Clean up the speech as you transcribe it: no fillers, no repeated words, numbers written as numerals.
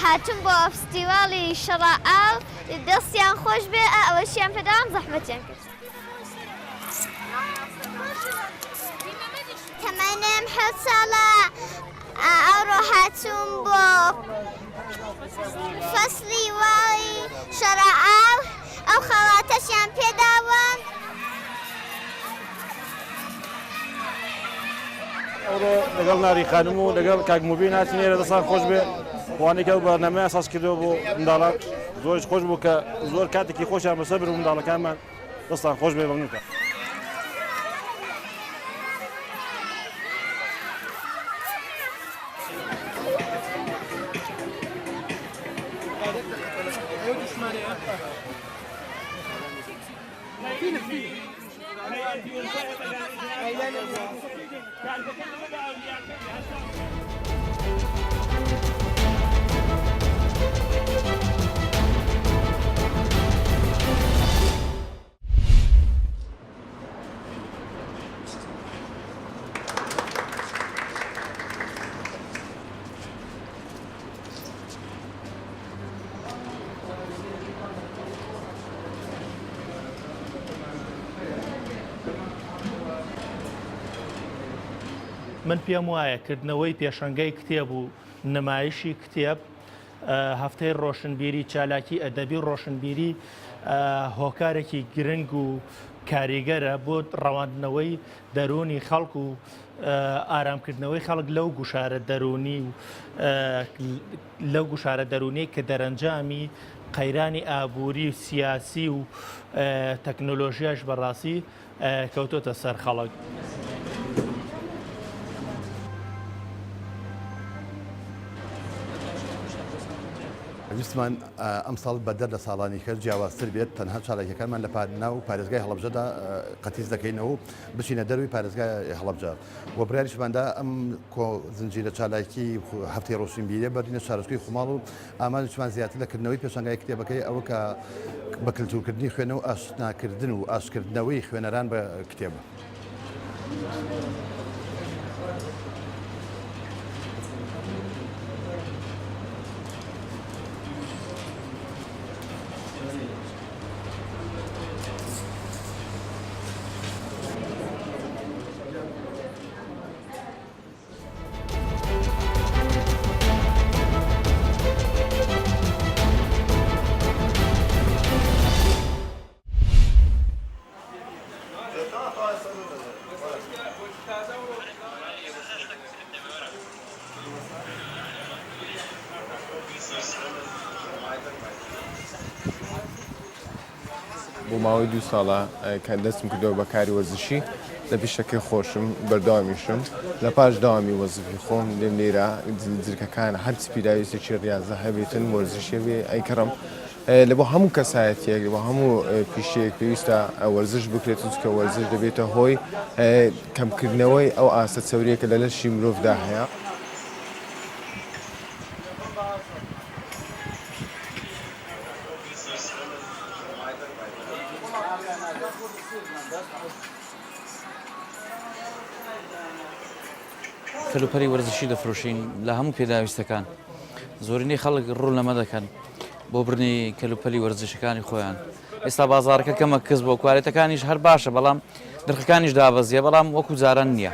هاتون بۆ فستیواڵی شەڕائاو دەستیان خۆش بێ ئەوەشیان پێداوام زەحمەتیان کرد. تەمەنم 7 ساڵە ئەوڕۆ هاتووم بۆ فەسلی واڵی شەڕائاو ئەو خەڵاتەشیان پێداوم. ئەوڕۆ لەگەڵ ناری خانم و لەگەڵ کاکموبین هاتینێرە دەستان خۆش بێ وانێکە و بەرنامەیە ئاساس کردەوە بۆ منداڵان زۆرش خۆش بوو کە زۆر کاتێکی خۆشیان بەسەر بر و منداڵەکانمان دەستان خۆش بێ بەنوکە. من پێم وایە کردنەوەی پێشەنگەی کتێب و نمایشی کتێب هەفتەی ڕۆشنبیری چالاکی ئەدەبی ڕۆشنبیری هۆکارێکی گرنگ و کاریگەرە بۆ ڕەواندنەوەی دەرونی خەڵک و ئارامکردنەوەی خەڵک لەو گوشارە دەرونی و لەو گوشارە دەرونی کە دەرەنجامی قەیرانی ئابووری و سیاسی و تەکنۆلۆژیاش بەڕاستی کەوتۆتە سەر خەڵک. ویستمان ئەم ساڵ بەدەر لە ساڵانی کە جیاوازتر بێت تەنها چالاکیەکانمان لە ناو پارێزگای هەڵەبجەدا قەتیز دەکەینەوە بچینە دەروی پارێزگای هەڵەبجە و بڕیاریشماندا ئەم زنجیرە چالاکی هەفتەی ڕۆشنبیریە بەرینە شارستوی خوماڵ و ئامانجمان زیاتر لەکردنەوەی پێشەنگای کتێبەکەی ئەوە کە بە کللتورکردنی خوێنە و ئاشناکردن و ئاشکردنەوەی خوێنەران بە کتێبە. بۆ ماوەی 2 ساڵە کە دەستم کردەوە بە کاری وەرزشی لە پیشەکەی خۆشم بەردەوامیشم لە پاش داوامی وەزفی خۆم لێم لێرە جرکەکان هەر سپیداویستێکی ڕاضە هەبێتن وەرزشێوێ ئەیکڕم لە بۆ هەموو کەسایەتێک بۆ هەموو پیشەیەک پێویستە وەرزش بکرێت کە وەرزش دەبێتە هۆی کەمکردنەوەی ئەو ئاسە چەوریەکە لە لەشی مرۆڤدا هەیە. کەلوپەری وەرزشی دەفرۆشین لە هەموو پێداویستەکان زۆرینەی خەڵک ڕوو لەمە دەکەن بۆ برنی کەلوپەلی وەرزشەکانی خۆیان. ئێستا بازارەکە کەمە کەس بۆ کوالێتەکانیش هەر باشە بەڵام نرخەکانیش دابەزیە بەڵام وەکو جاران نییە.